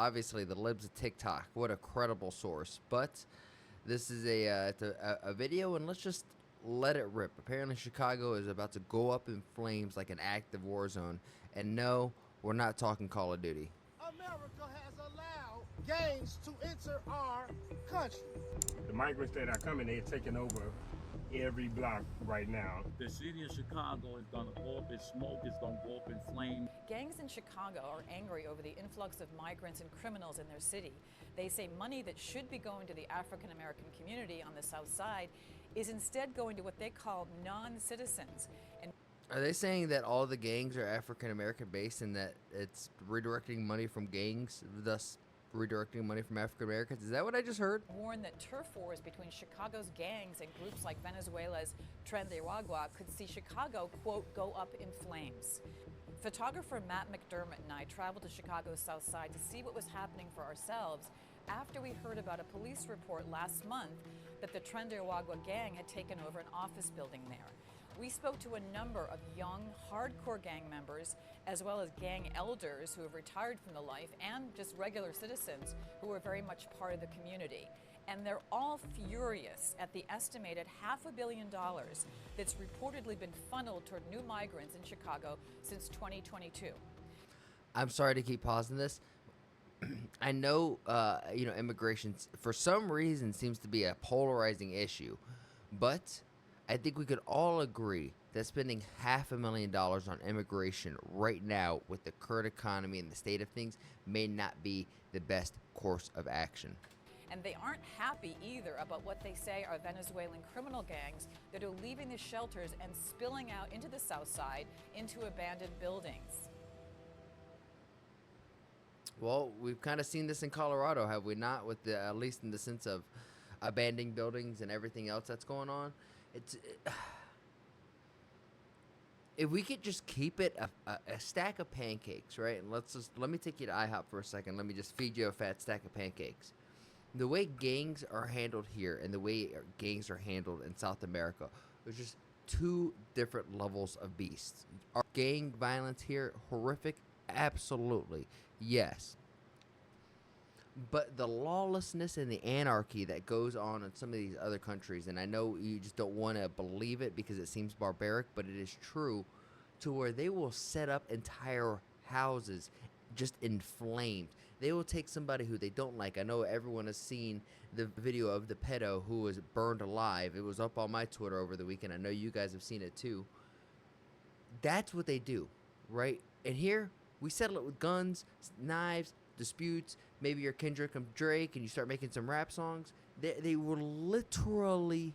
Obviously, the libs of TikTok. What a credible source. But this is a video, and let's just let it rip. Apparently, Chicago is about to go up in flames like an active war zone. And no, we're not talking Call of Duty. America has allowed gangs to enter our country. The migrants that are coming, they're taking over every block right now. The city of Chicago is going to go up in smoke, it's going to go up in flames. Gangs in Chicago are angry over the influx of migrants and criminals in their city. They say money that should be going to the African American community on the South Side is instead going to what they call non-citizens. And Are they saying that all the gangs are African American based and that it's redirecting money from gangs, thus redirecting money from African Americans? Is that what I just heard? warn that turf wars between Chicago's gangs and groups like Venezuela's Tren de Aragua could see Chicago, quote, go up in flames. Photographer Matt McDermott and I traveled to Chicago's South Side to see what was happening for ourselves after we heard about a police report last month that the Tren de Aragua gang had taken over an office building there. We spoke to a number of young, hardcore gang members, as well as gang elders who have retired from the life, and just regular citizens who are very much part of the community. And they're all furious at the estimated $500 million that's reportedly been funneled toward new migrants in Chicago since 2022. I'm sorry to keep pausing this. I know, immigration for some reason seems to be a polarizing issue, but I think we could all agree that spending $500,000 on immigration right now with the current economy and the state of things may not be the best course of action. And they aren't happy either about what they say are Venezuelan criminal gangs that are leaving the shelters and spilling out into the South Side into abandoned buildings. Well, we've kind of seen this in Colorado, have we not? With the, at least in the sense of abandoning buildings and everything else that's going on. If we could just keep it a stack of pancakes, right? And let me take you to IHOP for a second. Let me just feed you a fat stack of pancakes. The way gangs are handled here and the way gangs are handled in South America, there's just two different levels of beasts. Are gang violence here horrific? Absolutely, yes. But the lawlessness and the anarchy that goes on in some of these other countries, and I know you just don't want to believe it because it seems barbaric, but it is true, to where they will set up entire houses just inflamed. They will take somebody who they don't like. I know everyone has seen the video of the pedo who was burned alive. It was up on my Twitter over the weekend. I know you guys have seen it too. That's what they do, right? And here, we settle it with guns, knives, disputes. Maybe you're Kendrick and Drake and you start making some rap songs. They will literally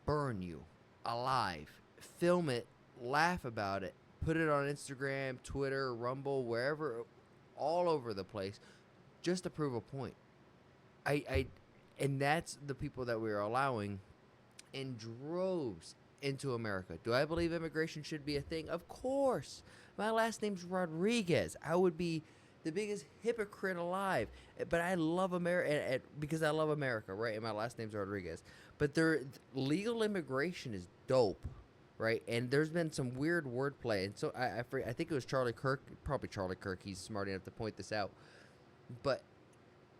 burn you alive, film it, laugh about it, put it on Instagram, Twitter, Rumble, wherever, all over the place, just to prove a point. And that's the people that we are allowing in droves into America. Do I believe immigration should be a thing? Of course. My last name's Rodriguez. I would be the biggest hypocrite alive. But I love America because I love America, right? And my last name's Rodriguez. But legal immigration is dope, right? And there's been some weird wordplay. And so I think it was Charlie Kirk, probably Charlie Kirk. He's smart enough to point this out. But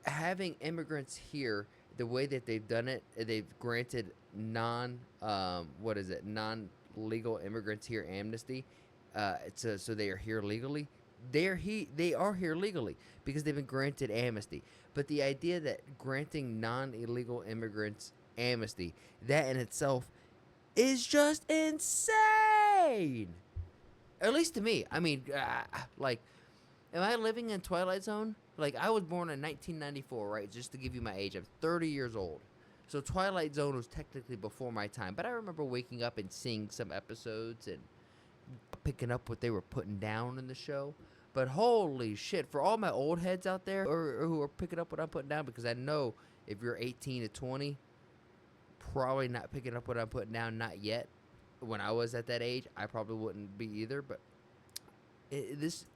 having immigrants here, the way that they've done it, they've granted non-legal immigrants here amnesty. So they are here legally. They are here legally because they've been granted amnesty. But the idea that granting non-illegal immigrants amnesty, that in itself is just insane. At least to me. I mean, am I living in Twilight Zone? Like, I was born in 1994, right? Just to give you my age. I'm 30 years old. So Twilight Zone was technically before my time. But I remember waking up and seeing some episodes and picking up what they were putting down in the show. But holy shit, for all my old heads out there or who are picking up what I'm putting down, because I know if you're 18 to 20, probably not picking up what I'm putting down, not yet. When I was at that age, I probably wouldn't be either. But this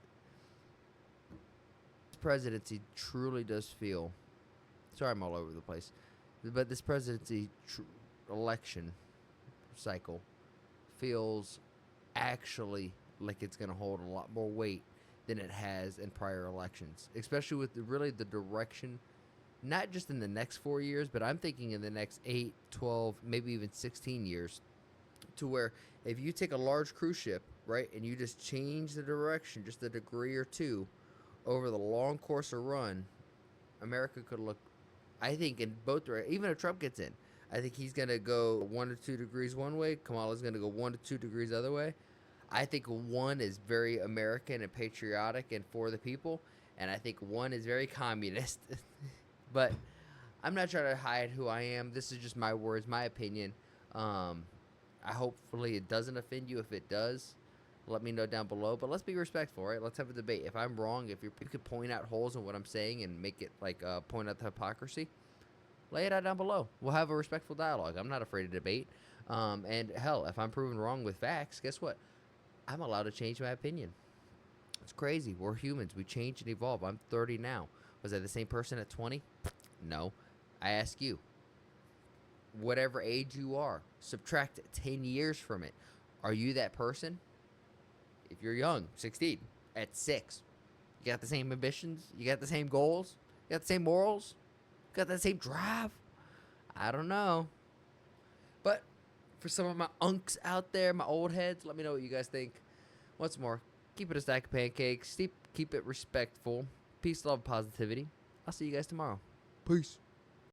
presidency truly does feel, sorry I'm all over the place, but this presidency election cycle feels actually like it's going to hold a lot more weight than it has in prior elections, especially with really the direction, not just in the next 4 years, but I'm thinking in the next 8, 12, maybe even 16 years, to where if you take a large cruise ship, right, and you just change the direction just a degree or two over the long course of run, America could look, I think, in both directions. Even if Trump gets in, I think he's going to go 1 or 2 degrees one way. Kamala's going to go 1 to 2 degrees the other way. I think one is very American and patriotic and for the people, and I think one is very communist. But I'm not trying to hide who I am. This is just my words, my opinion. Hopefully it doesn't offend you. If it does, let me know down below. But let's be respectful, right? Let's have a debate. If I'm wrong, if you could point out holes in what I'm saying and make it like point out the hypocrisy, lay it out down below. We'll have a respectful dialogue. I'm not afraid to debate. And hell, if I'm proven wrong with facts, guess what? I'm allowed to change my opinion. It's crazy. We're humans. We change and evolve. I'm 30 now. Was I the same person at 20? No. I ask you, whatever age you are, subtract 10 years from it. Are you that person? If you're young, 16, at 6, you got the same ambitions? You got the same goals? You got the same morals? You got that same drive? I don't know. But for some of my unks out there, my old heads, let me know what you guys think. Once more, keep it a stack of pancakes. Keep it respectful. Peace, love, positivity. I'll see you guys tomorrow. Peace.